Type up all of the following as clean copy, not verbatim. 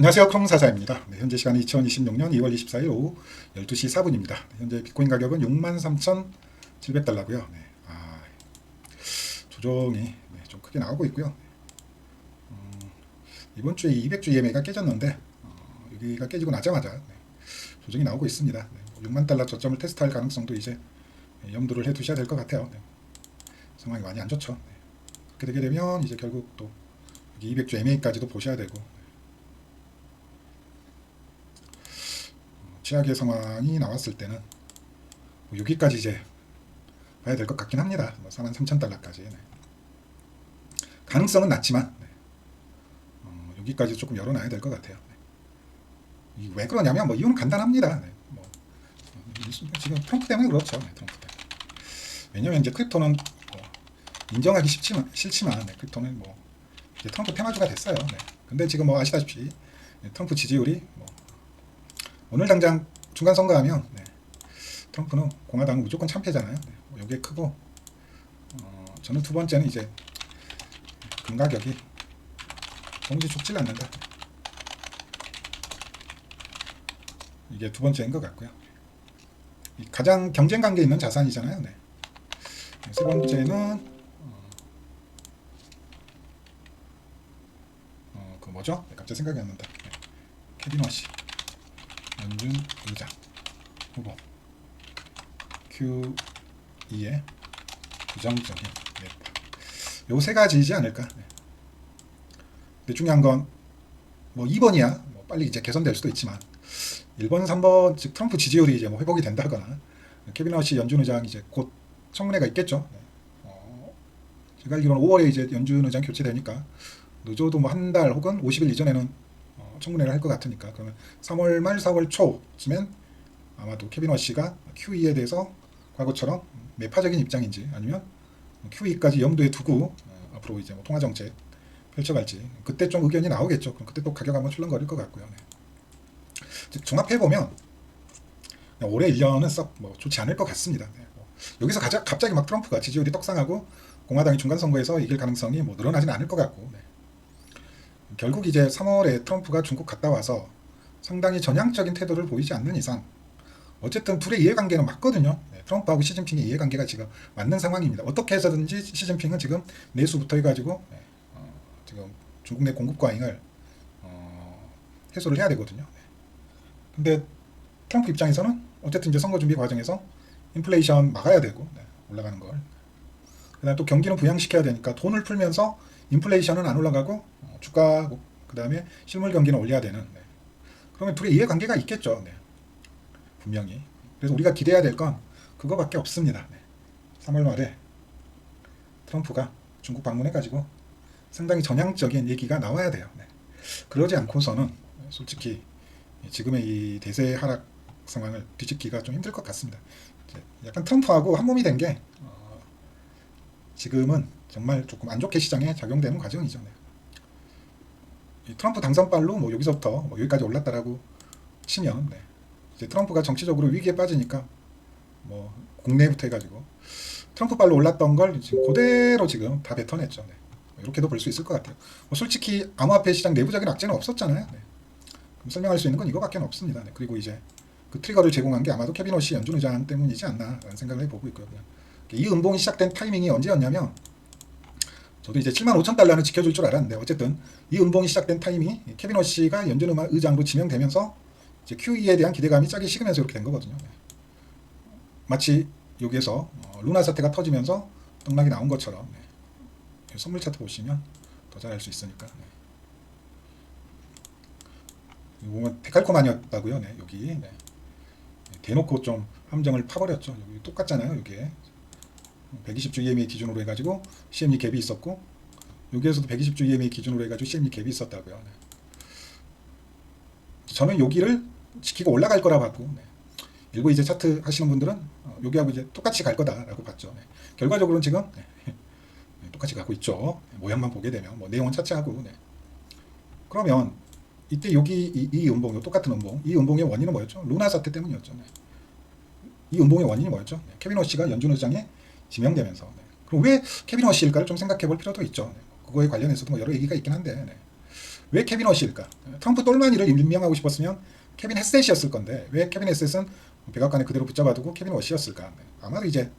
안녕하세요. 크롱사자입니다. 네, 현재 시간은 2026년 2월 24일 오후 12시 4분입니다. 현재 비트코인 가격은 63,700달러고요. 네, 조정이 좀 크게 나오고 있고요. 이번 주에 200주 EMA가 깨졌는데 여기가 깨지고 나자마자 조정이 나오고 있습니다. 6만 달러 저점을 테스트할 가능성도 이제 염두를 해 두셔야 될 것 같아요. 상황이 많이 안 좋죠. 그렇게 되게 되면 이제 결국 또 200주 EMA까지도 보셔야 되고, 최악의 상황이 나왔을 때는 여기까지 이제 봐야 될 것 같긴 합니다. 43,000달러까지. 가능성은 낮지만 여기까지 조금 열어놔야 될 것 같아요. 왜 그러냐면 이유는 간단합니다. 지금 트럼프 때문에 그렇죠. 트럼프 때문에. 왜냐면 이제 크립토는 인정하기 싫지만 크립토는 이제 트럼프 테마주가 됐어요. 근데 지금 아시다시피 트럼프 지지율이 오늘 당장 중간 선거하면 트럼프는 공화당은 무조건 참패잖아요. 이게 크고, 저는 두 번째는 이제 금 가격이 동시 죽질 않는다. 이게 두 번째인 것 같고요. 가장 경쟁 관계 있는 자산이잖아요. 세 번째는 그 뭐죠? 갑자기 생각이 안 난다. 케빈 워시, 연준 의장 후보, QE의 부정적인 매파. 요 세 가지이지 않을까. 근데 중요한 건 2번이야 빨리 이제 개선될 수도 있지만 1번, 3번 즉 트럼프 지지율이 이제 회복이 된다거나 케빈 워시 연준 의장 이제 곧 청문회가 있겠죠. 제가 알기로는 5월에 이제 연준 의장 교체되니까 늦어도 한 달 혹은 50일 이전에는 청문회를 할 것 같으니까, 그러면 3월 말 4월 초쯤엔 아마도 케빈 워시가 QE에 대해서 과거처럼 매파적인 입장인지 아니면 QE까지 염두에 두고 앞으로 이제 통화 정책 펼쳐갈지, 그때 좀 의견이 나오겠죠. 그럼 그때 또 가격 한번 출렁거릴 것 같고요. 즉 종합해 보면 올해 1년은 썩 좋지 않을 것 같습니다. 여기서 갑자기 막 트럼프가 지지율이 떡상하고 공화당이 중간 선거에서 이길 가능성이 늘어나지는 않을 것 같고, 결국 이제 3월에 트럼프가 중국 갔다 와서 상당히 전향적인 태도를 보이지 않는 이상 어쨌든 둘의 이해관계는 맞거든요. 트럼프하고 시진핑의 이해관계가 지금 맞는 상황입니다. 어떻게 해서든지 시진핑은 지금 내수부터 해가지고 지금 중국 내 공급 과잉을 해소를 해야 되거든요. 근데 트럼프 입장에서는 어쨌든 이제 선거 준비 과정에서 인플레이션 막아야 되고 올라가는 걸, 그다음에 또 경기는 부양시켜야 되니까 돈을 풀면서 인플레이션은 안 올라가고 주가 그다음에 실물 경기는 올려야 되는, 그러면 둘의 이해관계가 있겠죠. 분명히. 그래서 우리가 기대해야 될 건 그거밖에 없습니다. 3월 말에 트럼프가 중국 방문해가지고 상당히 전향적인 얘기가 나와야 돼요. 그러지 않고서는 솔직히 지금의 이 대세 하락 상황을 뒤집기가 좀 힘들 것 같습니다. 약간 트럼프하고 한 몸이 된 게 지금은 정말 조금 안 좋게 시장에 작용되는 과정이죠. 이 트럼프 당선빨로 여기서부터 여기까지 올랐다라고 치면 이제 트럼프가 정치적으로 위기에 빠지니까 국내부터 해가지고 트럼프빨로 올랐던 걸 지금 그대로 지금 다 뱉어냈죠. 이렇게도 볼 수 있을 것 같아요. 솔직히 암호화폐 시장 내부적인 악재는 없었잖아요. 그럼 설명할 수 있는 건 이거밖에 없습니다. 그리고 이제 그 트리거를 제공한 게 아마도 케빈 워시 연준 의장 때문이지 않나라는 생각을 해보고 있고요. 이 음봉이 시작된 타이밍이 언제였냐면, 저도 이제 75,000달러는 지켜줄 줄 알았는데 어쨌든 이 음봉이 시작된 타이밍이 케빈 워시가 연준 의장으로 지명되면서 이제 QE에 대한 기대감이 짝이 식으면서 이렇게 된 거거든요. 마치 여기에서 루나 사태가 터지면서 떡락이 나온 것처럼 선물 차트 보시면 더 잘 알 수 있으니까. 보면 데칼코마니였다고요. 여기 대놓고 좀 함정을 파버렸죠. 여기 똑같잖아요. 이게 120주 EMA 기준으로 해가지고 CME 갭이 있었고, 여기에서도 120주 EMA 기준으로 해가지고 CME 갭이 있었다고요. 저는 여기를 지키고 올라갈 거라 봤고, 일부 이제 차트 하시는 분들은 여기하고 이제 똑같이 갈 거다라고 봤죠. 결과적으로는 지금 똑같이 가고 있죠. 모양만 보게 되면 내용은 차치하고. 그러면 이때 여기 이 음봉, 똑같은 음봉, 이 음봉의 원인은 뭐였죠? 루나 사태 때문이었죠. 이 음봉의 원인이 뭐였죠? 케빈 워시가 연준 의장에 지명되면서. 그럼 왜 케빈 워시일까를 좀 생각해 볼 필요도 있죠. 그거에 관련해서도 여러 얘기가 있긴 한데, 왜 케빈 워시일까? 트럼프 똘마니를 임명하고 싶었으면 케빈 헤셋이었을 건데 왜 케빈 헤셋은 백악관에 그대로 붙잡아두고 케빈 워시였을까? 네. 아마도 이제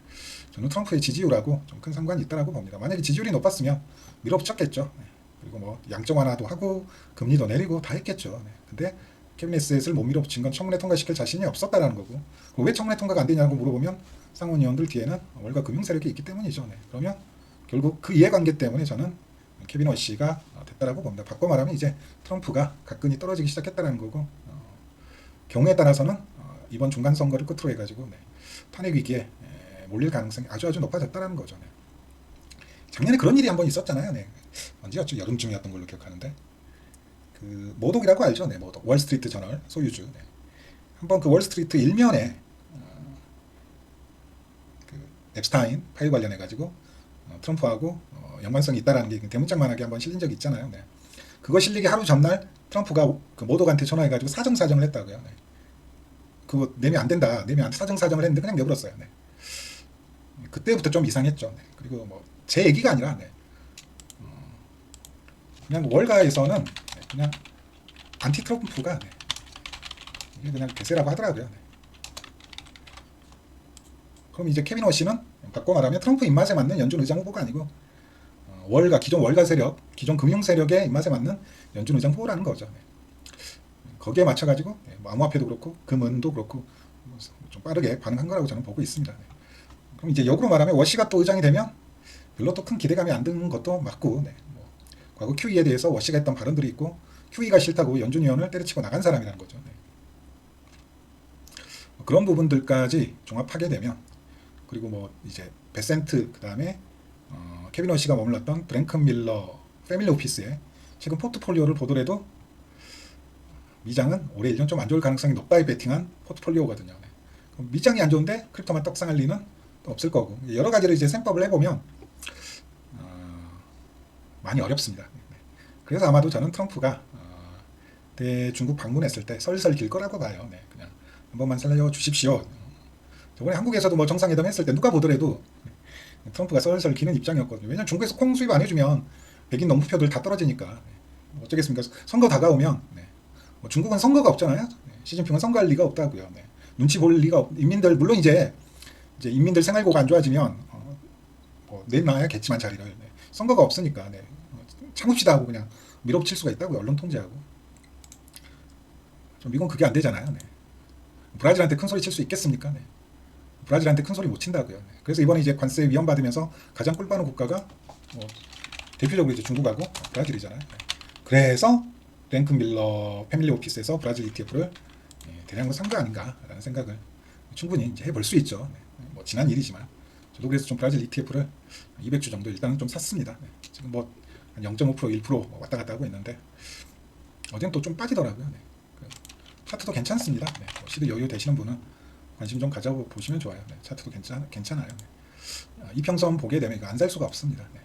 저는 트럼프의 지지율하고 좀 큰 상관이 있다고 봅니다. 만약에 지지율이 높았으면 밀어붙였겠죠. 네. 그리고 뭐 양적 완화도 하고 금리도 내리고 다 했겠죠. 네. 근데 케빈 헤셋을 못 밀어붙인 건 청문회 통과시킬 자신이 없었다라는 거고, 왜 청문회 통과가 안 되냐고 물어보면 상원의원들 뒤에는 월가 금융 세력이 있기 때문이죠. 네. 그러면 결국 그 이해관계 때문에 저는 케빈 워시가 됐다라고 봅니다. 바꿔 말하면 이제 트럼프가 가끈이 떨어지기 시작했다는 거고, 경우에 따라서는 이번 중간 선거를 끝으로 해가지고 네, 탄핵 위기에 몰릴 가능성이 아주 높아졌다는 거죠. 네. 작년에 그런 일이 한번 있었잖아요. 네. 언제였죠? 여름쯤이었던 걸로 기억하는데 그 모독이라고 알죠? 네, 모독. 월스트리트 저널 소유주. 네. 한번 그 월스트리트 일면에 그 앱스타인 파일 관련해 가지고 트럼프하고 연관성이 있다라는 게 대문짝만하게 한번 실린 적이 있잖아요. 네. 그거 실리기 하루 전날 트럼프가 그 모독한테 전화해가지고 사정사정을 했다고요. 네. 그거 내면 안 된다. 내면 안 돼. 사정사정을 했는데 그냥 내버렸어요. 네. 그때부터 좀 이상했죠. 네. 그리고 뭐 제 얘기가 아니라 네. 그냥 월가에서는 네. 그냥 안티 트럼프가 네. 이게 그냥 대세라고 하더라고요. 네. 그럼 이제 케빈 워시는 바꿔 말하면 트럼프 입맛에 맞는 연준 의장 후보가 아니고 월가 기존 월가 세력, 기존 금융 세력의 입맛에 맞는 연준 의장 후보라는 거죠. 네. 거기에 맞춰가지고 네, 뭐 암호화폐도 그렇고 금은도 그렇고 좀 빠르게 반응한 거라고 저는 보고 있습니다. 네. 그럼 이제 역으로 말하면 워시가 또 의장이 되면 별로 또 큰 기대감이 안 드는 것도 맞고, 네. 뭐 과거 QE에 대해서 워시가 했던 발언들이 있고 QE가 싫다고 연준 위원을 때려치고 나간 사람이라는 거죠. 네. 그런 부분들까지 종합하게 되면 그리고 뭐 이제 베센트 그다음에 케빈 워시가 머물렀던 브랭큰 밀러 패밀리 오피스의 최근 포트폴리오를 보더라도 미장은 올해 1년 좀 안 좋을 가능성이 높다에 베팅한 포트폴리오거든요. 네. 그럼 미장이 안 좋은데 크립토만 떡상할 리는 또 없을 거고 여러 가지를 이제 셈법을 해보면 많이 어렵습니다. 네. 그래서 아마도 저는 트럼프가 대중국 방문했을 때 설설 길 거라고 봐요. 네. 그냥 한 번만 살려주십시오. 저번에 한국에서도 뭐 정상회담 했을 때 누가 보더라도 트럼프가 설설 기는 입장이었거든요. 왜냐면 중국에서 콩 수입 안 해주면 백인 농부표들 다 떨어지니까. 네. 어쩌겠습니까? 선거 다가오면 네. 뭐 중국은 선거가 없잖아요. 네. 시진핑은 선거할 리가 없다고요. 네. 눈치 볼 리가 인민들 물론 이제 인민들 생활고가 안 좋아지면 뭐 내놔야겠지만 자리를 네. 선거가 없으니까 네. 참읍시다 하고 그냥 밀어붙일 수가 있다고요. 언론 통제하고. 미국은 그게 안 되잖아요. 네. 브라질한테 큰 소리 칠 수 있겠습니까? 네. 브라질한테 큰 소리 못 친다고요. 네. 그래서 이번에 이제 관세 위험 받으면서 가장 꿀빠는 국가가 뭐 대표적으로 이제 중국하고 브라질이잖아요. 네. 그래서 브랭큰 밀러 패밀리 오피스에서 브라질 ETF를 대량으로 산 거 아닌가라는 생각을 충분히 이제 해볼 수 있죠. 네. 뭐 지난 일이지만 저도 그래서 좀 브라질 ETF를 200주 정도 일단은 좀 샀습니다. 네. 지금 뭐 한 0.5% 1% 왔다 갔다 하고 있는데 어제는 또 좀 빠지더라고요. 네. 차트도 괜찮습니다. 네. 시드 여유 되시는 분은 관심 좀 가져보시면 좋아요. 네. 차트도 괜찮아요. 네. 이평선 보게 되면 이거 안 살 수가 없습니다. 네.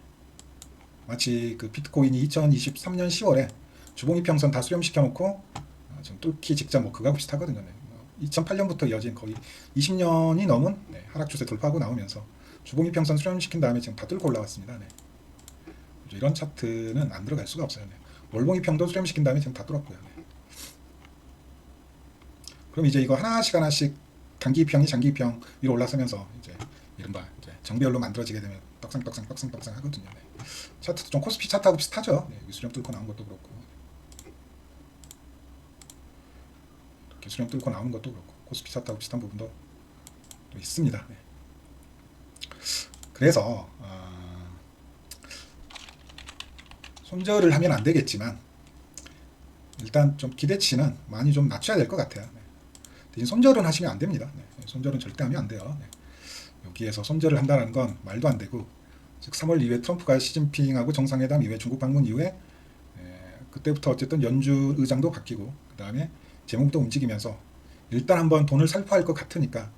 마치 그 비트코인이 2023년 10월에 주봉 이평선 다 수렴시켜놓고 좀 뚫기 직전 뭐 그거하고 비슷하거든요. 네. 2008년부터 이어진 거의 20년이 넘은 네. 하락 추세 돌파하고 나오면서 주봉 이평선 수렴시킨 다음에 지금 다 뚫고 올라왔습니다. 네. 이런 차트는 안 들어갈 수가 없어요. 네. 월봉 이평도 수렴시킨 다음에 지금 다 뚫었고요. 네. 그럼 이제 이거 하나씩 단기 이평이 장기 이평 위로 올라서면서 이제 이른바 이제 정배열로 만들어지게 되면 떡상 하거든요. 네. 차트도 좀 코스피 차트하고 비슷하죠. 네. 수렴 뚫고 나온 것도 그렇고 이렇게 수렴 뚫고 나오는 것도 그렇고 코스피 차트하고 비슷한 부분도 또 있습니다. 네. 그래서 손절을 하면 안 되겠지만 일단 좀 기대치는 많이 좀 낮춰야 될 것 같아요. 네. 대신 손절은 하시면 안 됩니다. 네. 손절은 절대 하면 안 돼요. 네. 여기에서 손절을 한다는 건 말도 안 되고 즉 3월 이후에 트럼프가 시진핑하고 정상회담 이후에 중국 방문 이후에 그때부터 어쨌든 연준 의장도 바뀌고 그 다음에 재무부도 움직이면서 일단 한번 돈을 살포할 것 같으니까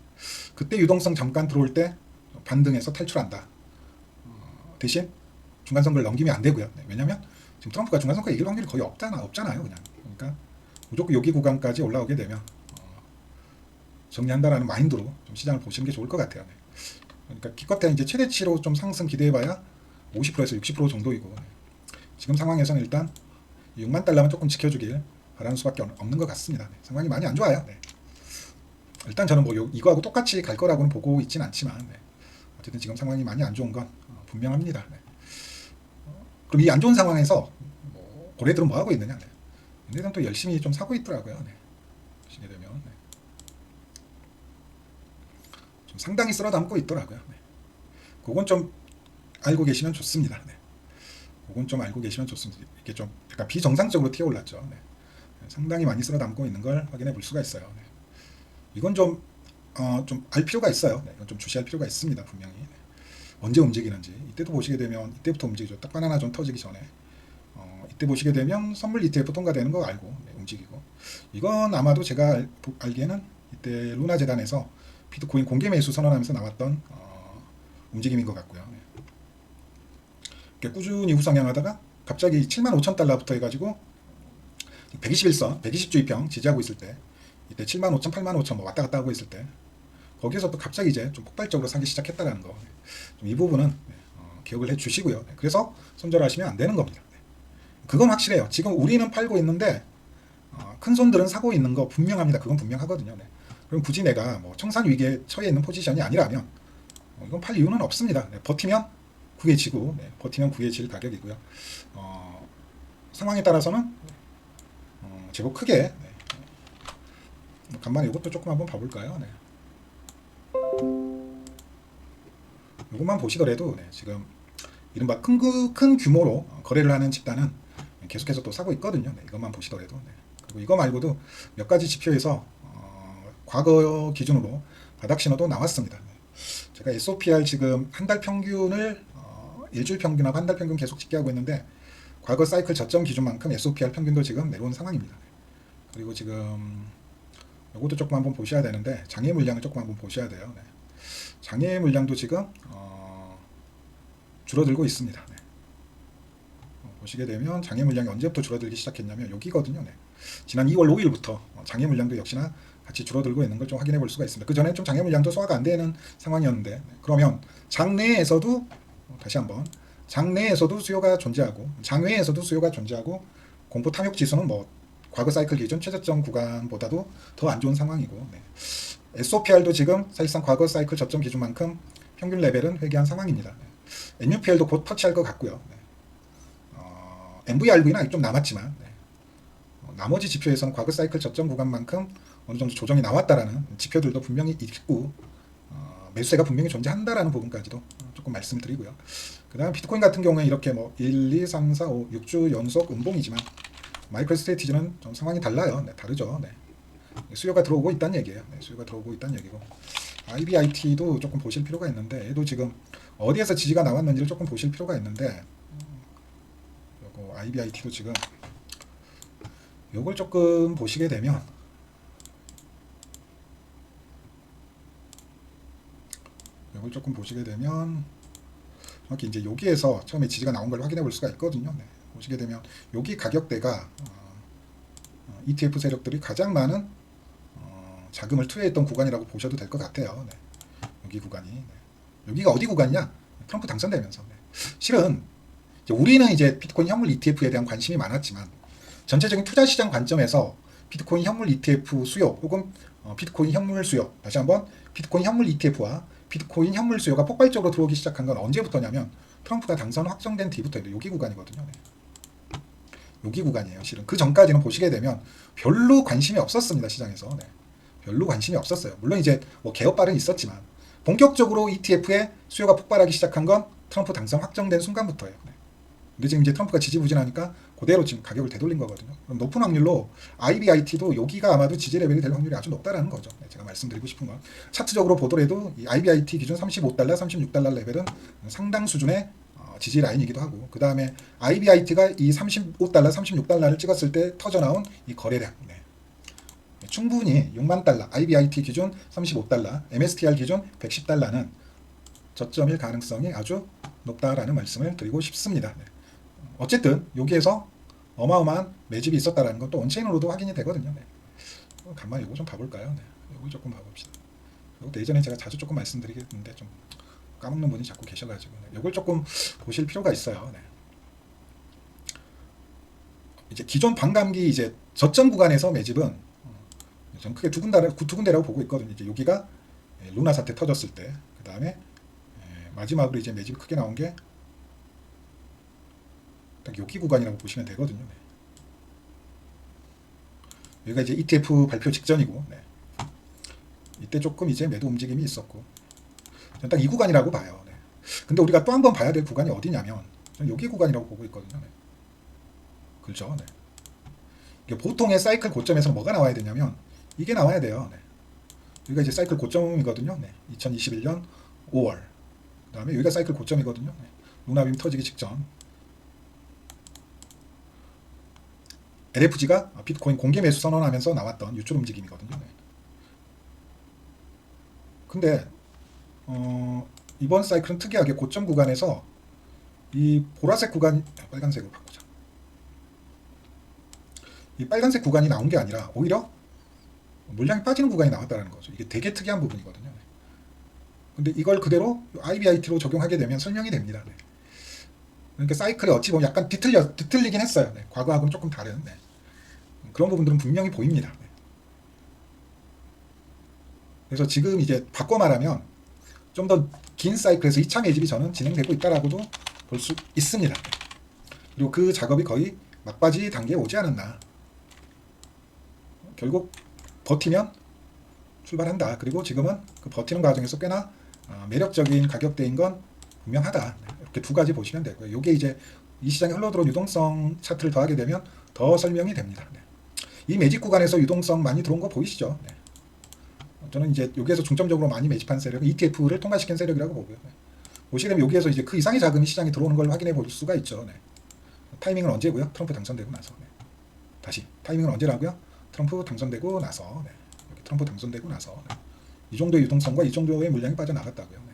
그때 유동성 잠깐 들어올 때 반등해서 탈출한다. 대신 중간선거를 넘기면 안 되고요. 네. 왜냐하면 지금 트럼프가 중간선거 이길 확률이 거의 없잖아요. 그냥. 그러니까 무조건 여기 구간까지 올라오게 되면 정리한다라는 마인드로 좀 시장을 보시는 게 좋을 것 같아요. 네. 그러니까 기껏해 이제 최대치로 좀 상승 기대해봐야 50%에서 60% 정도이고 네. 지금 상황에서는 일단 6만 달러만 조금 지켜주길 바라는 수밖에 없는 것 같습니다. 네, 상황이 많이 안 좋아요. 네. 일단 저는 뭐 이거하고 똑같이 갈 거라고는 보고 있지는 않지만 네. 어쨌든 지금 상황이 많이 안 좋은 건 분명합니다. 네. 그럼 이 안 좋은 상황에서 뭐 고래들은 뭐 하고 있느냐? 네. 얘네들은 또 열심히 좀 사고 있더라고요. 네. 보시게 되면 네. 좀 상당히 쓸어 담고 있더라고요. 네. 그건 좀 알고 계시면 좋습니다. 네. 그건 좀 알고 계시면 좋습니다. 이게 좀 약간 비정상적으로 튀어올랐죠. 네. 상당히 많이 쓸어 담고 있는 걸 확인해 볼 수가 있어요. 네. 이건 좀 알 필요가 있어요. 네. 이건 좀 주시할 필요가 있습니다. 분명히. 네. 언제 움직이는지 이때도 보시게 되면 이때부터 움직이죠. 딱 바나나 좀 터지기 전에 이때 보시게 되면 선물 ETF 통과되는 거 알고 네, 움직이고 이건 아마도 제가 알기에는 이때 루나 재단에서 비트코인 공개 매수 선언하면서 나왔던 움직임인 것 같고요. 네. 꾸준히 후상향하다가 갑자기 75,000달러부터 해가지고 121선, 120주의평 지지하고 있을 때 이때 75,000, 85,000 뭐 왔다 갔다 하고 있을 때 거기에서 또 갑자기 이제 좀 폭발적으로 사기 시작했다는 거. 이 부분은 기억을 해 주시고요. 그래서 손절하시면 안 되는 겁니다. 그건 확실해요. 지금 우리는 팔고 있는데 큰 손들은 사고 있는 거 분명합니다. 그건 분명하거든요. 네. 그럼 굳이 내가 뭐 청산 위기에 처해 있는 포지션이 아니라면 이건 팔 이유는 없습니다. 네. 버티면 구해지고 네. 버티면 구해질 가격이고요. 상황에 따라서는 제법 크게 네. 간만에 이것도 조금 한번 봐볼까요? 네. 이것만 보시더라도 네, 지금 이른바 큰 규모로 거래를 하는 집단은 계속해서 또 사고 있거든요. 네, 이것만 보시더라도 네. 그리고 이거 말고도 몇 가지 지표에서 과거 기준으로 바닥 신호도 나왔습니다. 네. 제가 SOPR 지금 한 달 평균을 일주일 평균하고 한 달 평균 계속 집계하고 있는데 과거 사이클 저점 기준만큼 SOPR 평균도 지금 내려온 상황입니다. 네. 그리고 지금 이것도 조금 한번 보셔야 되는데 장애 물량을 조금 한번 보셔야 돼요. 네. 장애 물량도 지금 줄어들고 있습니다. 네. 보시게 되면 장애 물량이 언제부터 줄어들기 시작했냐면 여기거든요. 네. 지난 2월 5일부터 장애 물량도 역시나 같이 줄어들고 있는 걸 좀 확인해 볼 수가 있습니다. 그 전에 좀 장애 물량도 소화가 안 되는 상황이었는데 네. 그러면 장내에서도 다시 한번 장내에서도 수요가 존재하고 장외에서도 수요가 존재하고 공포 탐욕 지수는 뭐 과거 사이클 기준 최저점 구간보다도 더 안 좋은 상황이고 네. SOPR도 지금 사실상 과거 사이클 저점 기준만큼 평균 레벨은 회귀한 상황입니다. 네. NUPL도 곧 터치할 것 같고요. 네. MVRV는 아직 좀 남았지만 네. 나머지 지표에서는 과거 사이클 저점 구간만큼 어느 정도 조정이 나왔다라는 지표들도 분명히 있고 매수세가 분명히 존재한다라는 부분까지도 조금 말씀드리고요. 그 다음 비트코인 같은 경우에 이렇게 뭐 1, 2, 3, 4, 5, 6주 연속 음봉이지만 마이크로 스트레티지는 좀 상황이 달라요. 네, 다르죠. 네. 수요가 들어오고 있다는 얘기예요. 네, 수요가 들어오고 있다는 얘기고 IBIT도 조금 보실 필요가 있는데 얘도 지금 어디에서 지지가 나왔는지를 조금 보실 필요가 있는데 요거 IBIT도 지금 요걸 조금 보시게 되면 정확히 이제 여기에서 처음에 지지가 나온 걸 확인해 볼 수가 있거든요. 네. 보시게 되면 여기 가격대가 ETF 세력들이 가장 많은 자금을 투여했던 구간이라고 보셔도 될 것 같아요. 네. 여기 구간이 네. 여기가 어디 구간이냐? 트럼프 당선되면서 네. 실은 우리는 이제 비트코인 현물 ETF에 대한 관심이 많았지만 전체적인 투자 시장 관점에서 비트코인 현물 ETF 수요 혹은 비트코인 현물 수요 다시 한번 비트코인 현물 ETF와 비트코인 현물 수요가 폭발적으로 들어오기 시작한 건 언제부터냐면 트럼프가 당선 확정된 뒤부터인데 여기 구간이거든요. 네. 여기 구간이에요. 실은 그 전까지는 보시게 되면 별로 관심이 없었습니다. 시장에서 네. 별로 관심이 없었어요. 물론 이제 뭐 개업발은 있었지만 본격적으로 ETF의 수요가 폭발하기 시작한 건 트럼프 당선 확정된 순간부터예요. 네. 근데 지금 이제 트럼프가 지지부진하니까 그대로 지금 가격을 되돌린 거거든요. 그럼 높은 확률로 IBIT도 여기가 아마도 지지 레벨이 될 확률이 아주 높다라는 거죠. 네, 제가 말씀드리고 싶은 건 차트적으로 보더라도 이 IBIT 기준 35달러, 36달러 레벨은 상당 수준의 지지 라인이기도 하고 그 다음에 IBIT가 이 35달러, 36달러를 찍었을 때 터져나온 이 거래량 네. 충분히 6만 달러, IBIT 기준 35달러, MSTR 기준 110달러는 저점일 가능성이 아주 높다라는 말씀을 드리고 싶습니다. 네. 어쨌든 여기에서 어마어마한 매집이 있었다라는 것도 온체인으로도 확인이 되거든요. 네. 간만에 이거 좀 봐볼까요? 네. 이거 조금 봐봅시다. 이것도 예전에 제가 자주 조금 말씀드리겠는데 좀 까먹는 분이 자꾸 계셔가지고 네. 이걸 조금 보실 필요가 있어요. 네. 이제 기존 반감기 이제 저점 구간에서 매집은 저는 크게 두 군데라고 보고 있거든요. 이제 여기가 루나 사태 터졌을 때, 그 다음에 마지막으로 이제 매집이 크게 나온 게 딱 여기 구간이라고 보시면 되거든요. 네. 여기가 이제 ETF 발표 직전이고, 네. 이때 조금 이제 매도 움직임이 있었고, 저는 딱 이 구간이라고 봐요. 네. 근데 우리가 또 한 번 봐야 될 구간이 어디냐면, 저는 여기 구간이라고 보고 있거든요. 네. 그렇죠. 네. 이게 보통의 사이클 고점에서 뭐가 나와야 되냐면, 이게 나와야 돼요. 네. 여기가 이제 사이클 고점이거든요. 네. 2021년 5월. 그 다음에 여기가 사이클 고점이거든요. 네. 루나빔 터지기 직전. LFG가 비트코인 공개 매수 선언하면서 나왔던 유출 움직임이거든요. 네. 근데 이번 사이클은 특이하게 고점 구간에서 이 보라색 구간, 빨간색으로 바꾸자. 이 빨간색 구간이 나온 게 아니라 오히려 물량이 빠지는 구간이 나왔다는 거죠. 이게 되게 특이한 부분이거든요. 네. 근데 이걸 그대로 IBIT로 적용하게 되면 설명이 됩니다. 네. 그러니까 사이클이 어찌 보면 약간 뒤틀리긴 했어요. 네. 과거하고는 조금 다른. 네. 그런 부분들은 분명히 보입니다. 네. 그래서 지금 이제 바꿔 말하면 좀 더 긴 사이클에서 2차 매집이 저는 진행되고 있다라고도 볼 수 있습니다. 네. 그리고 그 작업이 거의 막바지 단계에 오지 않았나. 결국 버티면 출발한다. 그리고 지금은 그 버티는 과정에서 꽤나 매력적인 가격대인 건 분명하다. 이렇게 두 가지 보시면 되고요. 이게 이제 이 시장에 흘러들어온 유동성 차트를 더하게 되면 더 설명이 됩니다. 네. 이 매집 구간에서 유동성 많이 들어온 거 보이시죠? 네. 저는 이제 여기에서 중점적으로 많이 매집한 세력은 ETF를 통과시킨 세력이라고 보고요. 네. 보시게 되면 여기에서 이제 그 이상의 자금이 시장에 들어오는 걸 확인해 볼 수가 있죠. 네. 타이밍은 언제고요? 트럼프 당선되고 나서. 네. 다시 타이밍은 언제라고요? 트럼프 당선되고 나서. 네. 트럼프 당선되고 나서. 네. 이 정도의 유동성과 이 정도의 물량이 빠져나갔다고요. 네.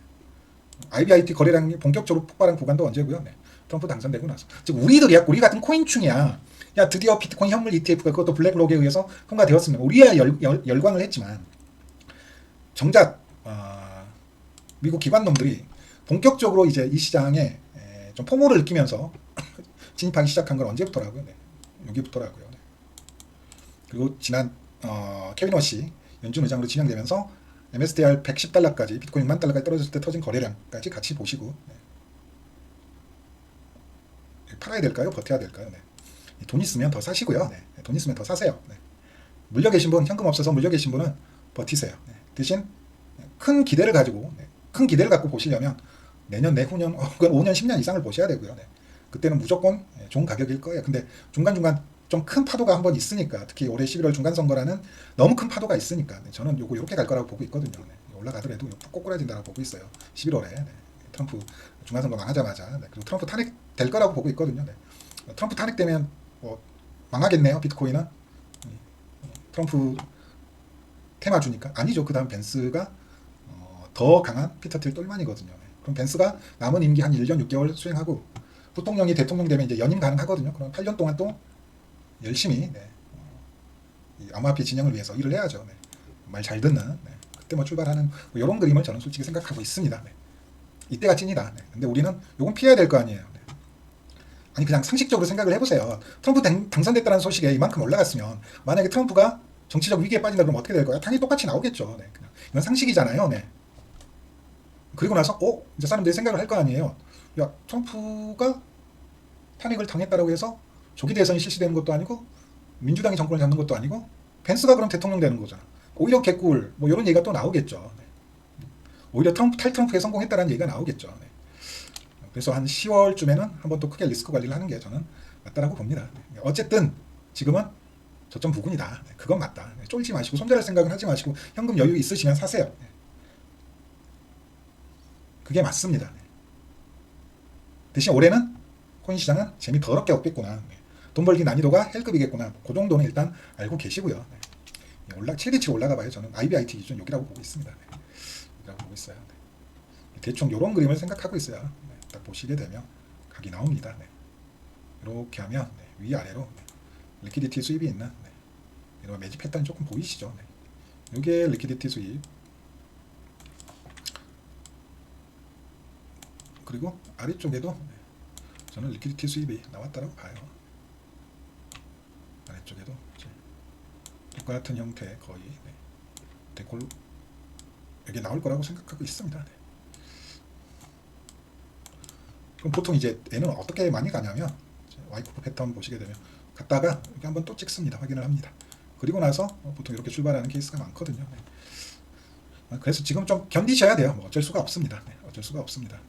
IBIT 거래량이 본격적으로 폭발한 구간도 언제고요? 네. 트럼프 당선되고 나서. 즉 우리들이야, 우리 같은 코인충이야. 야, 드디어 비트코인 현물 ETF가 그것도 블랙록에 의해서 통과되었습니다. 우리야 열광을 했지만 정작 미국 기관놈들이 본격적으로 이제 이 시장에 좀 포모를 느끼면서 진입하기 시작한 건 언제부터라고요? 네. 여기부터라고요. 네. 그리고 지난 케빈 워시 연준 의장으로 지명되면서 MSTR 110달러까지 비트코인 6만 달러까지 떨어졌을 때 터진 거래량까지 같이 보시고 네. 팔아야 될까요? 버텨야 될까요? 네. 돈 있으면 더 사시고요. 네. 돈 있으면 더 사세요. 네. 물려 계신 분, 현금 없어서 물려 계신 분은 버티세요. 네. 대신 큰 기대를 가지고 큰 기대를 갖고 보시려면 내년, 내후년 혹은 5년, 10년 이상을 보셔야 되고요. 네. 그때는 무조건 좋은 가격일 거예요. 근데 중간중간 좀 큰 파도가 한번 있으니까 특히 올해 11월 중간선거라는 너무 큰 파도가 있으니까 네. 저는 요거 이렇게 갈 거라고 보고 있거든요. 네. 올라가더라도 꼬꾸라진다고 보고 있어요. 11월에 네. 트럼프 중간선거 망하자마자 네. 그리고 트럼프 탄핵될 거라고 보고 있거든요. 네. 트럼프 탄핵되면 망하겠네요. 비트코인은 트럼프 테마 주니까 아니죠. 그 다음 벤스가 더 강한 피터 틸 똘만이거든요. 네. 그럼 벤스가 남은 임기 한 1년 6개월 수행하고 부통령이 대통령 되면 이제 연임 가능하거든요. 그럼 8년 동안 또 열심히 네. 이 암호화폐 진영을 위해서 일을 해야죠. 네. 말 잘 듣는 네. 그때 뭐 출발하는 뭐 이런 그림을 저는 솔직히 생각하고 있습니다. 네. 이때가 찐이다. 네. 근데 우리는 요건 피해야 될 거 아니에요. 네. 아니 그냥 상식적으로 생각을 해보세요. 트럼프 당선됐다는 소식에 이만큼 올라갔으면 만약에 트럼프가 정치적 위기에 빠진다 그러면 어떻게 될 거야? 당연히 똑같이 나오겠죠. 네. 그냥 이건 상식이잖아요. 네. 그리고 나서 이제 사람들이 생각을 할 거 아니에요. 야, 트럼프가 탄핵을 당했다라고 해서 조기 대선이 실시되는 것도 아니고 민주당이 정권을 잡는 것도 아니고 펜스가 그럼 대통령 되는 거잖아. 오히려 개꿀 뭐 이런 얘기가 또 나오겠죠. 네. 오히려 탈트럼프에 성공했다는 얘기가 나오겠죠. 네. 그래서 한 10월쯤에는 한번 또 크게 리스크 관리를 하는 게 저는 맞다라고 봅니다. 네. 어쨌든 지금은 저점 부근이다. 네. 그건 맞다. 네. 쫄지 마시고 손절할 생각은 하지 마시고 현금 여유 있으시면 사세요. 네. 그게 맞습니다. 네. 대신 올해는 코인 시장은 재미 더럽게 없겠구나. 네. 돈 벌기 난이도가 헬급이겠구나. 그 정도는 일단 알고 계시고요. 네. 최대치로 올라가 봐요. 저는 IBIT 기준 여기라고 보고 있습니다. 네. 여기라고 보고 있어요. 네. 대충 이런 그림을 생각하고 있어요. 네. 딱 보시게 되면 각이 나옵니다. 네. 이렇게 하면 네. 위아래로 네. 리퀴디티 수입이 있는 네. 이런 매집 패턴이 조금 보이시죠? 네. 이게 리퀴디티 수입. 그리고 아래쪽에도 네. 저는 리퀴디티 수입이 나왔다고 봐요. 이쪽에도 이제 똑같은 형태 거의 데콜 여기 나올 거라고 생각하고 있습니다. 네. 그럼 보통 이제 얘는 어떻게 많이 가냐면 와이쿠프 패턴 보시게 되면 갔다가 이렇게 한번 또 찍습니다. 확인을 합니다. 그리고 나서 보통 이렇게 출발하는 케이스가 많거든요. 네. 그래서 지금 좀 견디셔야 돼요. 뭐 어쩔 수가 없습니다. 네. 어쩔 수가 없습니다. 네.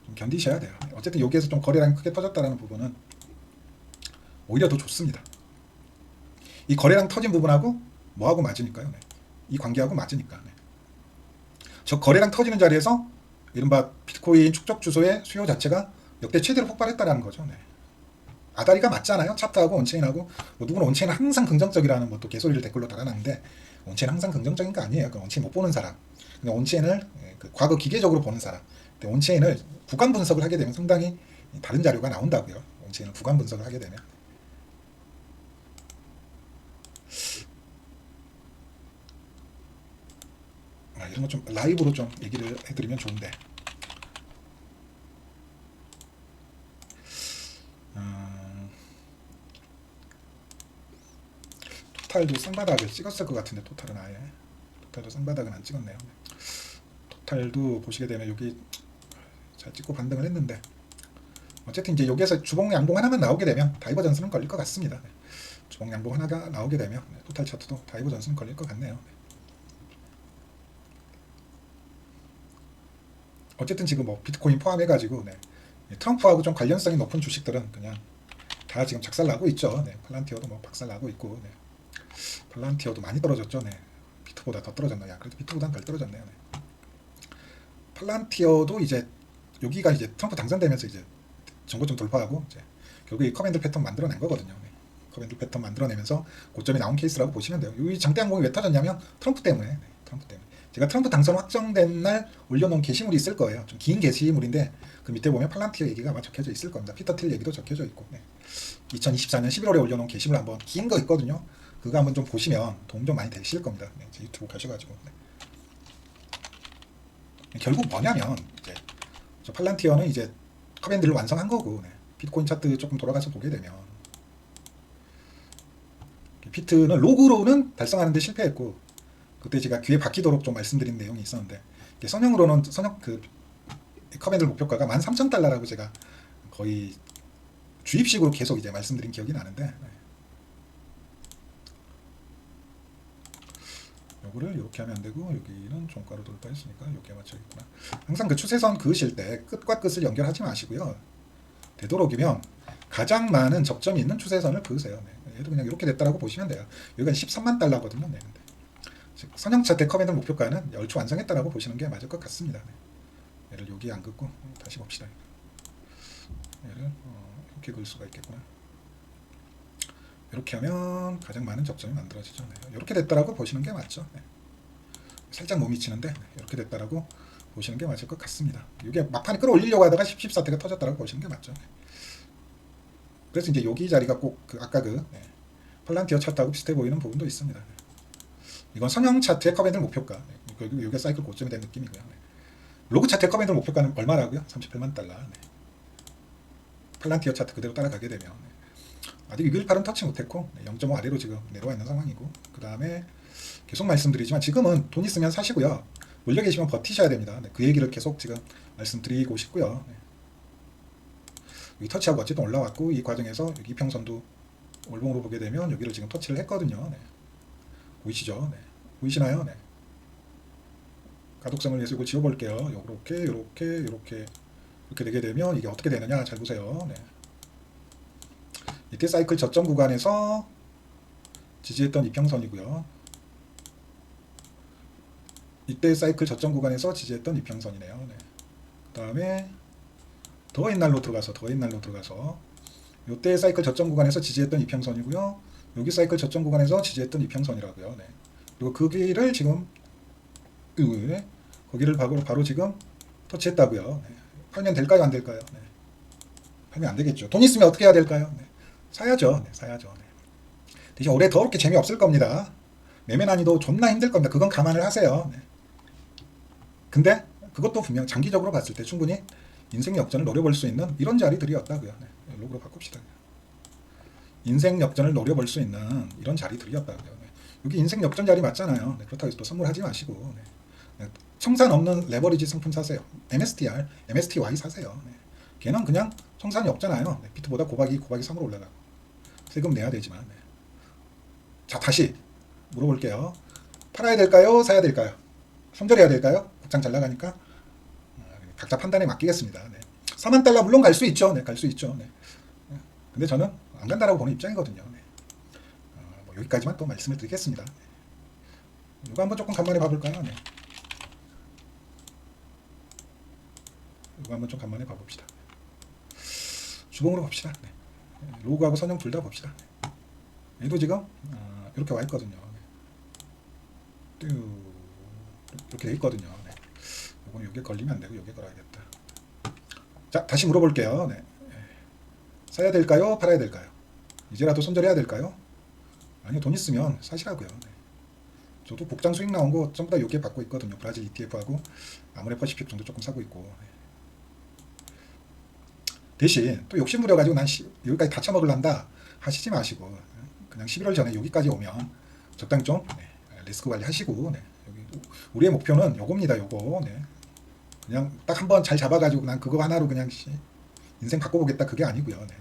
좀 견디셔야 돼요. 네. 어쨌든 여기에서 좀 거래량이 크게 터졌다는 부분은 오히려 더 좋습니다. 이 거래량 터진 부분하고 뭐하고 맞으니까요. 네. 이 관계하고 맞으니까. 네. 저 거래량 터지는 자리에서 이른바 비트코인 축적 주소의 수요 자체가 역대 최대로 폭발했다라는 거죠. 네. 아다리가 맞잖아요. 차트하고 온체인하고 뭐 누구는 온체인은 항상 긍정적이라는 뭐 또 개소리를 댓글로 달아놨는데 온체인 항상 긍정적인 거 아니에요. 그 온체인 못 보는 사람. 근데 온체인을 그 과거 기계적으로 보는 사람. 근데 온체인을 구간 분석을 하게 되면 상당히 다른 자료가 나온다고요. 온체인을 구간 분석을 하게 되면. 이런 거 좀 라이브로 좀 얘기를 해드리면 좋은데. 토탈도 쌍바닥을 찍었을 것 같은데 토탈은 아예 토탈도 쌍바닥은 안 찍었네요. 토탈도 보시게 되면 여기 잘 찍고 반등을 했는데 어쨌든 이제 여기에서 주봉 양봉 하나만 나오게 되면 다이버전스는 걸릴 것 같습니다. 주봉 양봉 하나가 나오게 되면 토탈 차트도 다이버전스는 걸릴 것 같네요. 어쨌든 지금 뭐 비트코인 포함해가지고 트럼프하고 좀 관련성이 높은 주식들은 그냥 다 지금 작살나고 있죠. 팔란티어도 뭐 박살나고 있고, 팔란티어도 많이 떨어졌죠. 비트보다 더 떨어졌나요? 그래도 비트보다는 덜 떨어졌네요. 팔란티어도 이제 여기가 이제 트럼프 당선되면서 이제 정고점 돌파하고 이제 결국 이 커맨드 패턴 만들어낸 거거든요. 커맨드 패턴 만들어내면서 고점이 나온 케이스라고 보시면 돼요. 이 장대 항공이 왜 터졌냐면 트럼프 때문에. 트럼프 때문에. 제가 트럼프 당선 확정된 날 올려놓은 게시물이 있을 거예요. 좀 긴 게시물인데 그 밑에 보면 팔란티어 얘기가 아마 적혀져 있을 겁니다. 피터 틸 얘기도 적혀져 있고 2024년 11월에 올려놓은 게시물 한번 긴 거 있거든요. 그거 한번 좀 보시면 도움 좀 많이 되실 겁니다. 제 유튜브 가셔가지고 결국 뭐냐면 이제 저 팔란티어는 이제 커맨드를 완성한 거고 비트코인 차트 조금 돌아가서 보게 되면 비트는 로그로는 달성하는데 실패했고 그때 제가 귀에 박히도록 좀 말씀드린 내용이 있었는데 선형으로는 그 커맨드 목표가가 13,000달러라고 제가 거의 주입식으로 계속 이제 말씀드린 기억이 나는데 요거를 이렇게 하면 안 되고 여기는 종가로 돌파했으니까 여기에 맞춰야겠구나. 항상 그 추세선 그으실 때 끝과 끝을 연결하지 마시고요. 되도록이면 가장 많은 접점이 있는 추세선을 그으세요. 얘도 그냥 이렇게 됐다라고 보시면 돼요. 여기가 13만 달러거든요. 선형 차트 커맨드 목표가는 얼추 완성했다라고 보시는 게 맞을 것 같습니다. 얘를 여기 안 긋고 다시 봅시다. 얘를 이렇게 그을 수가 있겠구나. 이렇게 하면 가장 많은 접점이 만들어지죠. 이렇게 됐다라고 보시는 게 맞죠. 살짝 못 미치는데 이렇게 됐다라고 보시는 게 맞을 것 같습니다. 이게 막판에 끌어올리려고 하다가 14대가 터졌다라고 보시는 게 맞죠. 그래서 이제 여기 자리가 꼭 아까 팔란티어 차트하고 비슷해 보이는 부분도 있습니다. 이건 선형 차트의 커맨드 목표가. 이게 사이클 고점이 된 느낌이고요. 로그 차트의 커맨드 목표가는 얼마라고요? 38만 달러. 팔란티어 차트 그대로 따라가게 되면 아직 618은 터치 못했고 0.5 아래로 지금 내려와 있는 상황이고 그 다음에 계속 말씀드리지만 지금은 돈 있으면 사시고요. 물려 계시면 버티셔야 됩니다. 그 얘기를 계속 지금 말씀드리고 싶고요. 여기 터치하고 어쨌든 올라왔고 이 과정에서 여기 이평선도 월봉으로 보게 되면 여기를 지금 터치를 했거든요. 보이시죠? 보이시나요? 가독성을 위해서 이걸 지워볼게요. 이렇게 되게 되면 이게 어떻게 되느냐 잘 보세요. 이때 사이클 저점 구간에서 지지했던 이평선이고요. 이때 사이클 저점 구간에서 지지했던 이평선이네요. 그 다음에 더 옛날로 들어가서 이때 사이클 저점 구간에서 지지했던 이평선이고요. 여기 사이클 저점 구간에서 지지했던 이평선이라고요. 그리고 그 길을 지금 거기를 바로 지금 터치했다고요. 팔면 될까요? 안 될까요? 팔면 안 되겠죠. 돈 있으면 어떻게 해야 될까요? 사야죠. 사야죠. 대신 올해 더럽게 재미없을 겁니다. 매매 난이도 존나 힘들 겁니다. 그건 감안을 하세요. 근데 그것도 분명 장기적으로 봤을 때 충분히 인생 역전을 노려볼 수 있는 이런 자리들이었다고요. 로그로 바꿉시다. 인생 역전을 노려볼 수 있는 이런 자리들이었다고요. 네. 여기 인생 역전 자리 맞잖아요. 네. 그렇다고 해서 또 선물하지 마시고 네. 네. 청산 없는 레버리지 상품 사세요. MSTR, MSTY 사세요. 네. 걔는 그냥 청산이 없잖아요. 네. 비트보다 곱하기 3으로 올라가고 세금 내야 되지만 네. 자 다시 물어볼게요. 팔아야 될까요? 사야 될까요? 손절해야 될까요? 국장 잘 나가니까 각자 판단에 맡기겠습니다. 네. 4만 달러 물론 갈 수 있죠. 네, 갈 수 있죠. 네. 근데 저는 안 간다라고 보는 입장이거든요. 네. 뭐 여기까지만 또 말씀을 드리겠습니다. 네. 이거 한번 조금 간만에 봐볼까요? 네. 이거 한번 좀 간만에 봐봅시다. 주봉으로 봅시다. 네. 로그하고 선형 둘 다 봅시다. 네. 얘도 지금 이렇게 와 있거든요. 네. 이렇게 돼 있거든요. 네. 이건 여기에 걸리면 안 되고 여기에 걸어야겠다. 자, 다시 물어볼게요. 네. 사야 될까요? 팔아야 될까요? 이제라도 손절해야 될까요? 아니요, 돈 있으면 사시라고요. 네. 저도 복장 수익 나온 거 전부 다 여기에 받고 있거든요. 브라질 ETF하고 아모레퍼시픽 정도 조금 사고 있고. 네. 대신 또 욕심 부려가지고 난 여기까지 다 처먹을란다 하시지 마시고 그냥 11월 전에 여기까지 오면 적당히 좀 네, 리스크 관리 하시고 네. 여기 우리의 목표는 요겁니다. 요거 네. 그냥 딱 한번 잘 잡아가지고 난 그거 하나로 그냥 인생 바꿔보겠다 그게 아니고요. 네.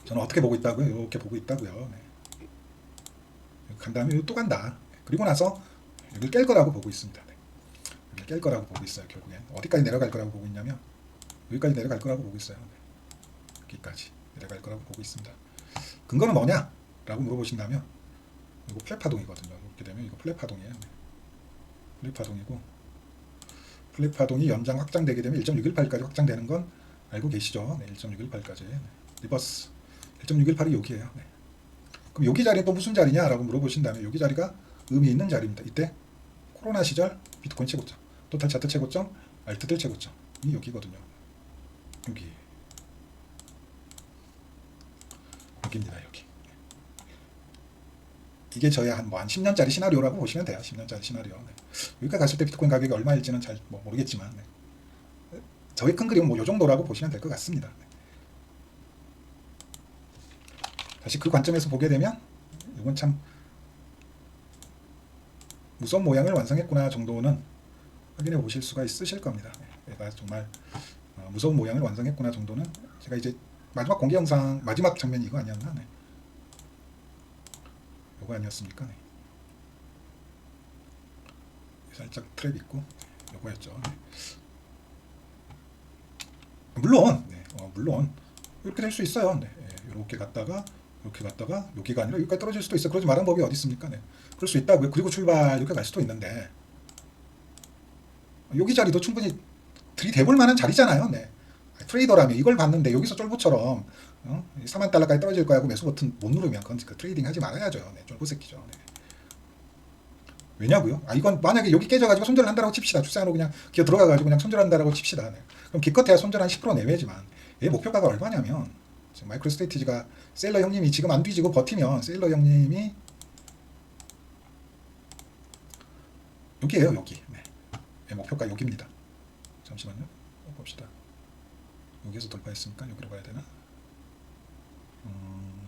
저는 어떻게 보고 있다고요? 이렇게 보고 있다고요. 네. 간 다음에 또 간다. 그리고 나서 여기 깰 거라고 보고 있습니다. 네. 여기 깰 거라고 보고 있어요. 결국엔 어디까지 내려갈 거라고 보고 있냐면 여기까지 내려갈 거라고 보고 있어요. 네. 여기까지 내려갈 거라고 보고 있습니다. 근거는 뭐냐? 라고 물어보신다면 이거 플랫 파동이거든요. 이렇게 되면 이거 플랫 파동이에요. 네. 플랫 파동이고 플랫 파동이 연장 확장되게 되면 1.618까지 확장되는 건 알고 계시죠? 네, 1.618까지. 네. 리버스 1.618이 여기에요. 네. 그럼 여기 자리는 또 무슨 자리냐라고 물어보신다면 여기 자리가 의미 있는 자리입니다. 이때 코로나 시절 비트코인 최고점, 토탈 차트 최고점, 알트들 최고점이 여기거든요. 여기입니다. 여기. 이게 저희 한 10년짜리 시나리오라고 보시면 돼요. 10년짜리 시나리오. 네. 여기까지 갔을 때 비트코인 가격이 얼마일지는 잘 모르겠지만 네. 저희 큰 그림은 요 정도라고 보시면 될 것 같습니다. 네. 다시 그 관점에서 보게 되면 이건 참 무서운 모양을 완성했구나 정도는 확인해 보실 수가 있으실 겁니다. 네. 얘가 정말 무서운 모양을 완성했구나 정도는 제가 이제 마지막 공개 영상 마지막 장면이 이거 아니었나? 네. 요거 아니었습니까? 네. 살짝 트랩 있고 요거였죠. 네. 물론 물론 이렇게 될 수 있어요. 네. 이렇게 갔다가 이렇게 갔다가 여기가 아니라 여기까지 떨어질 수도 있어요. 그러지 말은 법이 어디 있습니까? 네. 그럴 수 있다고요. 그리고 출발 이렇게 갈 수도 있는데 여기 자리도 충분히 들이대볼 만한 자리잖아요. 네. 트레이더라면 이걸 봤는데 여기서 쫄보처럼 4만 달러까지 떨어질 거야 하고 매수 버튼 못 누르면 그건 그 트레이딩 하지 말아야죠. 네. 쫄보 새끼죠. 네. 왜냐고요? 이건 만약에 여기 깨져가지고 손절을 한다고 칩시다. 출산으로 그냥 기어 들어가가지고 그냥 손절한다고 칩시다. 네. 그럼 기껏해야 손절 한 10% 내외지만 얘 목표가가 얼마냐면 지금 마이크로 스트레티지가 세일러 형님이 지금 안 뒤지고 버티면 세일러 형님이 여기에요. 여기. 네. 얘 목표가 여기입니다. 잠시만요. 봅시다. 여기에서 돌파했으니까 여기로 가야 되나?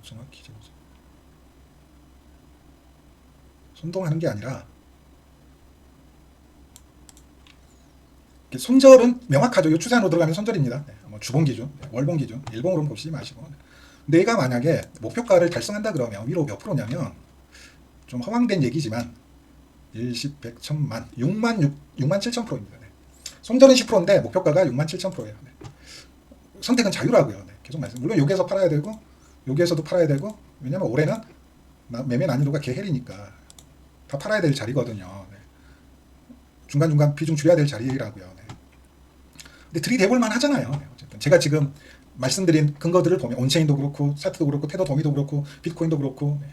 정확히 재보자. 손동하는 게 아니라 손절은 명확하죠. 이 추세로 들어가면 손절입니다. 네, 뭐 주봉 기준, 월봉 기준, 일봉으로 보시지 마시고 내가 만약에 목표가를 달성한다 그러면 위로 몇 프로냐면 좀 허황된 얘기지만 10, 100, 1000만, 6만 7천 프로입니다. 네. 손절은 10%인데 목표가가 6만 7천 프로예요. 네. 선택은 자유라고요. 네, 계속 말씀. 물론 여기에서 팔아야 되고 여기에서도 팔아야 되고 왜냐면 올해는 매매 난이도가 개헬이니까 다 팔아야 될 자리거든요. 네. 중간중간 비중 줄여야 될 자리라고요. 네. 근데 들이대볼 만 하잖아요. 네. 어쨌든 제가 지금 말씀드린 근거들을 보면 온체인도 그렇고 사트도 그렇고 테더 도미도 그렇고 비트코인도 그렇고 네.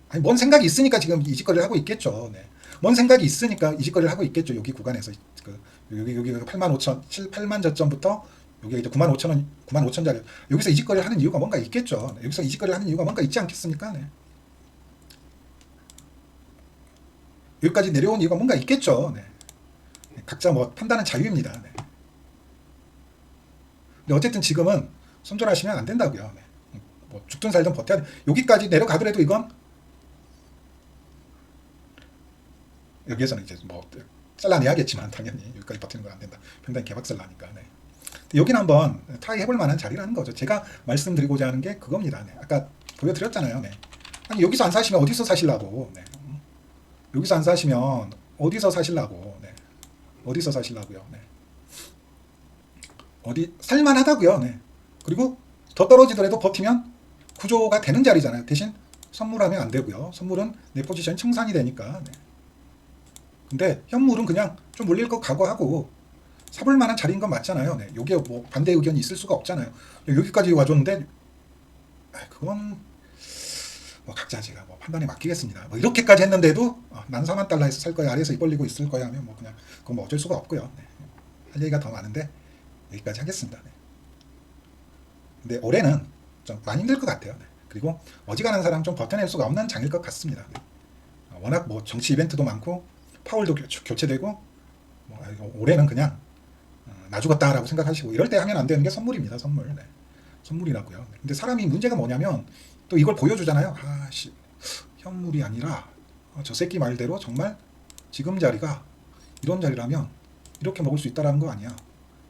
아니 뭔 생각이 있으니까 지금 이 짓거리를 하고 있겠죠. 네. 뭔 생각이 있으니까 이 짓거리를 하고 있겠죠. 여기 구간에서 여기가 8만 저점부터 여기가 이제 9만 5천 원, 9만 5천짜리 여기서 이 짓거리를 하는 이유가 뭔가 있겠죠. 네. 여기서 이 짓거리를 하는 이유가 뭔가 있지 않겠습니까? 네. 여기까지 내려온 이유가 뭔가 있겠죠. 네. 각자 뭐 판단은 자유입니다. 네. 근데 어쨌든 지금은 손절하시면 안 된다고요. 네. 뭐 죽든 살든 버텨야 돼. 여기까지 내려가더라도 이건 여기에서는 이제 뭐 잘라내야겠지만 당연히 여기까지 버티는 건 안 된다. 평단이 개박살나니까. 네. 여기는 한번 트라이 해볼 만한 자리라는 거죠. 제가 말씀드리고자 하는 게 그겁니다. 네. 아까 보여드렸잖아요. 네. 아니 여기서 안 사시면 어디서 사실라고? 네. 여기서 안 사시면 어디서 사실라고? 네. 어디서 사실라고요? 네. 어디 살만하다고요. 네. 그리고 더 떨어지더라도 버티면 구조가 되는 자리잖아요. 대신 선물하면 안 되고요. 선물은 내 포지션이 청산이 되니까. 네. 근데 현물은 그냥 좀 몰릴 거 각오하고 사볼 만한 자리인 건 맞잖아요. 네. 요게 뭐 반대 의견이 있을 수가 없잖아요. 여기까지 와줬는데 그건 뭐 각자 제가 뭐 판단에 맡기겠습니다. 뭐 이렇게까지 했는데도 난 4만 달러에서 살 거야, 아래에서 입 벌리고 있을 거야 하면 뭐 그냥 그건 뭐 어쩔 수가 없고요. 네. 할 얘기가 더 많은데 여기까지 하겠습니다. 네. 근데 올해는 좀 많이 힘들 것 같아요. 네. 그리고 어지간한 사람 좀 버텨낼 수가 없는 장일 것 같습니다. 네. 워낙 뭐 정치 이벤트도 많고 파월도 교체되고 뭐 올해는 그냥 나 죽었다라고 생각하시고 이럴 때 하면 안 되는 게 선물입니다. 선물. 네. 선물이라고요. 근데 사람이 문제가 뭐냐면 또 이걸 보여주잖아요. 현물이 아니라 저 새끼 말대로 정말 지금 자리가 이런 자리라면 이렇게 먹을 수 있다라는 거 아니야.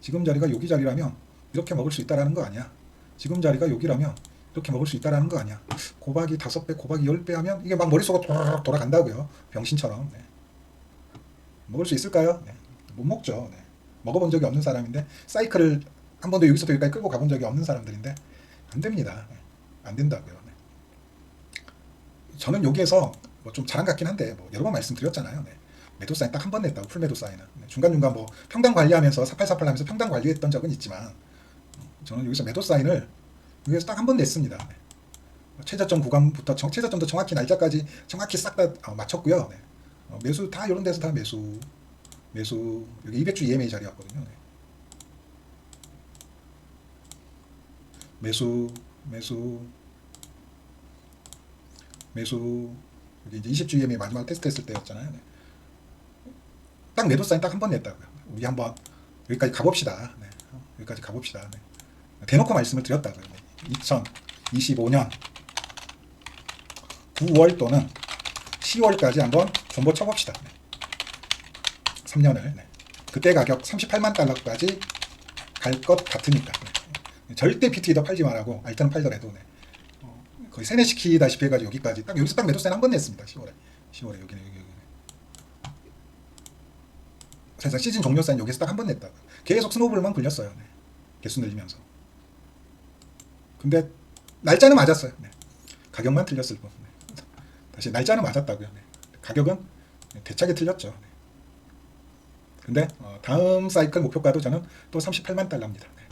지금 자리가 여기 자리라면 이렇게 먹을 수 있다라는 거 아니야. 지금 자리가 여기라면 이렇게 먹을 수 있다라는 거 아니야. 곱하기 5배, 곱하기 10배 하면 이게 막 머릿속으로 돌아간다고요. 병신처럼. 네. 먹을 수 있을까요? 네. 못 먹죠. 네. 먹어본 적이 없는 사람인데 사이클을 한 번도 여기서부터 여기까지 끌고 가본 적이 없는 사람들인데 안 됩니다. 네. 안 된다고요. 네. 저는 여기에서 뭐 좀 자랑 같긴 한데 뭐 여러 번 말씀드렸잖아요. 네. 매도 사인 딱 한 번 냈다고 풀 매도 사인은. 네. 중간중간 뭐 평당 관리하면서 4848 하면서 평당 관리했던 적은 있지만 저는 여기서 매도 사인을 여기서 딱 한 번 냈습니다. 네. 최저점 구간부터 최저점도 정확히 날짜까지 정확히 싹 다 맞췄고요. 네. 매수 다 이런 데서 다 매수 여기 200주 EMA 자리였거든요. 네. 매수 여기 이제 20주 EMA 마지막 테스트 했을 때였잖아요. 네. 딱 매도 사인 딱 한 번 냈다고요. 우리 한번 여기까지 가봅시다. 네. 여기까지 가봅시다. 네. 대놓고 말씀을 드렸다고요. 네. 2025년 9월 또는 10월까지 한번 존버 쳐봅시다. 네. 3년을. 네. 그때 가격 38만 달러까지 갈 것 같으니까. 네. 절대 PT도 팔지 말라고. 알트는 팔더라도. 네. 거의 세뇌시키다시피 해가지고 여기까지 딱 여기서 딱 매도세는 한 번 냈습니다. 10월에 여기는 여기. 사실상 시즌 종료 사인 여기서 딱 한 번 냈다고. 계속 스노우볼만 굴렸어요. 네. 개수 늘리면서. 근데 날짜는 맞았어요. 네. 가격만 틀렸을 뿐. 네. 다시 날짜는 맞았다고요. 네. 가격은 대차게 틀렸죠. 네. 근데 다음 사이클 목표가도 저는 또 38만 달러입니다. 네.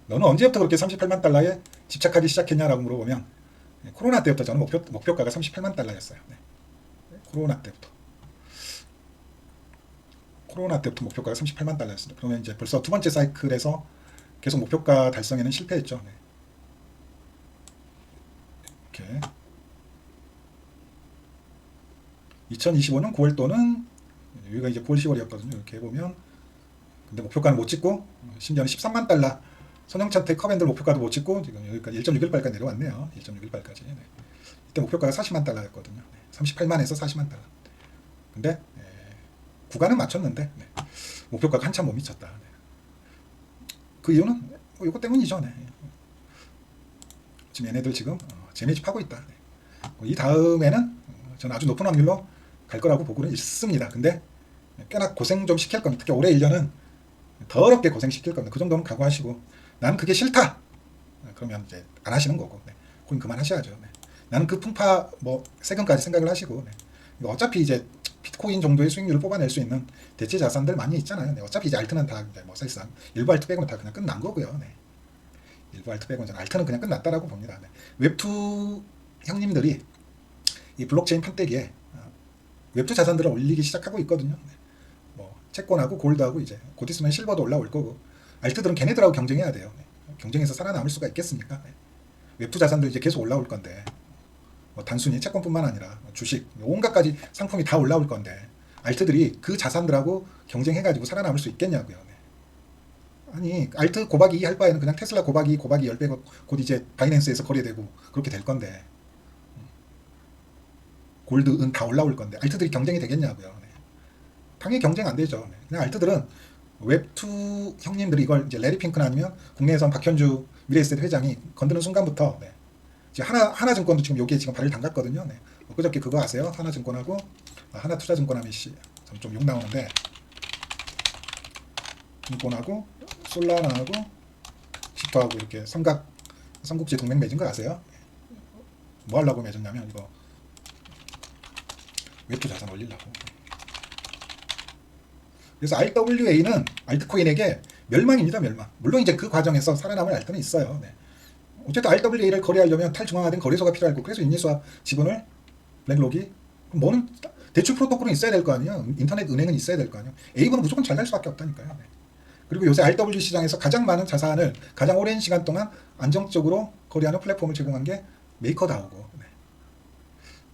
너는 언제부터 그렇게 38만 달러에 집착하기 시작했냐라고 물어보면 코로나 때부터 저는 목표가가 38만 달러였어요. 네. 코로나 때부터 목표가가 38만 달러였습니다. 그러면 이제 벌써 두 번째 사이클에서 계속 목표가 달성에는 실패했죠. 네. 이렇게 2025년 9월 또는 여기가 이제 9월 10월이었거든요. 이렇게 해보면 근데 목표가는 못 찍고 심지어는 13만 달러 선형찬택 컵앤들 목표가도 못 찍고 지금 여기까지 1.61발까지 내려왔네요. 1.61발까지. 네. 이때 목표가가 40만 달러였거든요. 네. 38만에서 40만 달러. 근데 구간은 맞췄는데 목표가가 한참 못 미쳤다. 네. 그 이유는 뭐 이것 때문이죠. 네. 지금 얘네들 지금 재매집하고 있다. 네. 이 다음에는 저는 아주 높은 확률로 갈 거라고 보고는 있습니다. 근데 꽤나 고생 좀 시킬 겁니다. 특히 올해 1년은 더럽게 고생시킬 겁니다. 그 정도는 각오하시고 나는 그게 싫다. 그러면 이제 안 하시는 거고 그건 그만하셔야죠. 네. 나는 그 풍파 뭐 세금까지 생각을 하시고 네. 어차피 이제 비트코인 정도의 수익률을 뽑아낼 수 있는 대체 자산들 많이 있잖아요. 네. 어차피 이제 알트는 다 이제 뭐 사실상 일부 알트 빼고는 다 그냥 끝난 거고요. 네. 일부 알트 빼고는 알트는 그냥 끝났다라고 봅니다. 네. 웹2 형님들이 이 블록체인 판때기에 웹2 자산들을 올리기 시작하고 있거든요. 네. 뭐 채권하고 골드하고 이제 곧 있으면 실버도 올라올 거고 알트들은 걔네들하고 경쟁해야 돼요. 네. 경쟁해서 살아남을 수가 있겠습니까? 네. 웹2 자산들 이제 계속 올라올 건데 뭐 단순히 채권뿐만 아니라 주식 온갖 가지 상품이 다 올라올 건데 알트들이 그 자산들하고 경쟁해가지고 살아남을 수 있겠냐고요. 네. 아니 알트 곱하기 2 할 바에는 그냥 테슬라 곱하기 2 곱하기 10배 곧 이제 바이낸스에서 거래되고 그렇게 될 건데 골드, 은 다 올라올 건데 알트들이 경쟁이 되겠냐고요. 네. 당연히 경쟁 안 되죠. 네. 그냥 알트들은 웹2 형님들이 이걸 이제 레리 핑크나 아니면 국내에선 박현주 미래에셋 회장이 건드는 순간부터 네. 지금 하나증권도 지금 여기에 지금 발을 담갔거든요. 네. 그저께 그거 아세요? 하나증권하고 하나투자증권하면 좀 욕 나오는데 증권하고 솔라나하고 시토하고 이렇게 삼국지 동맹 맺은 거 아세요? 뭐 하려고 맺었냐면 이거 웹투 자산 올리려고. 그래서 RWA는 알트코인에게 멸망입니다. 멸망. 물론 이제 그 과정에서 살아남을 알트는 있어요. 네. 어쨌든 RWA를 거래하려면 탈중앙화된 거래소가 필요하고 그래서 유니스와 지분을 블랙록이 뭐는 대출 프로토콜은 있어야 될 거 아니에요. 인터넷 은행은 있어야 될 거 아니에요. 에이브는 무조건 잘 갈 수밖에 없다니까요. 네. 그리고 요새 RW 시장에서 가장 많은 자산을 가장 오랜 시간 동안 안정적으로 거래하는 플랫폼을 제공한 게 메이커다오고. 네.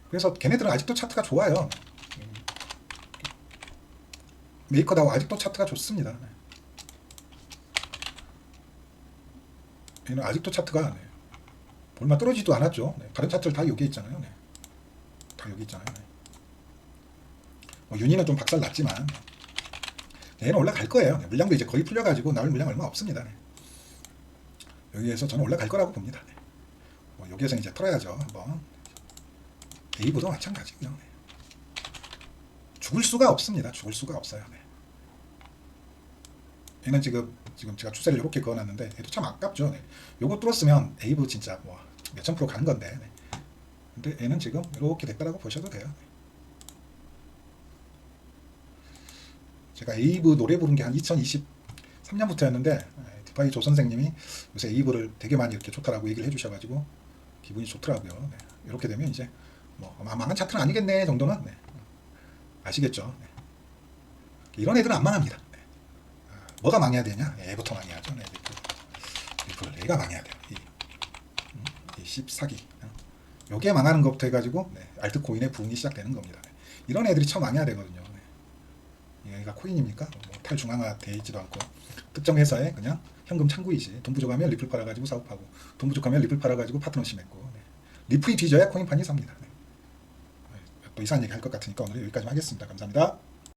그래서 걔네들은 아직도 차트가 좋아요. 메이커다오 아직도 차트가 좋습니다. 네. 얘는 아직도 차트가 네. 얼마 떨어지지도 않았죠. 네. 다른 차트를 다 여기 있잖아요. 네. 다 여기 있잖아요. 네. 뭐 윤희는 좀 박살 났지만 얘는 올라갈 거예요. 네. 물량도 이제 거의 풀려가지고 나올 물량 얼마 없습니다. 네. 여기에서 저는 올라갈 거라고 봅니다. 네. 뭐 여기에서 이제 털어야죠. 한번. 에이브도 마찬가지고요. 네. 죽을 수가 없습니다. 죽을 수가 없어요. 네. 얘는 지금 제가 추세를 이렇게 그어놨는데 얘도 참 아깝죠. 네. 요거 뚫었으면 에이브 진짜 뭐 몇천 프로 가는 건데. 네. 근데 얘는 지금 이렇게 됐다라고 보셔도 돼요. 네. 제가 에이브 노래 부른 게 한 2023년부터였는데 디파이 조 선생님이 요새 에이브를 되게 많이 이렇게 좋다라고 얘기를 해주셔가지고 기분이 좋더라고요. 네. 이렇게 되면 이제 뭐 망한 차트는 아니겠네 정도는 네. 아시겠죠. 네. 이런 애들은 안 망합니다. 네. 뭐가 망해야 되냐? 얘부터 망해야죠. 네. 리플 얘가 망해야 돼요. 이 씹사기. 요게 망하는 것부터 해가지고 네. 알트코인의 부흥이 시작되는 겁니다. 네. 이런 애들이 처음 망해야 되거든요. 네. 얘가 코인입니까? 뭐 탈중앙화 돼 있지도 않고 특정 회사에 그냥 현금 창구이지. 돈 부족하면 리플 팔아가지고 사업하고 돈 부족하면 리플 팔아가지고 파트너십 맺고 네. 리플이 뒤져야 코인판이 삽니다. 네. 또 이상한 얘기 할 것 같으니까 오늘 여기까지 하겠습니다. 감사합니다.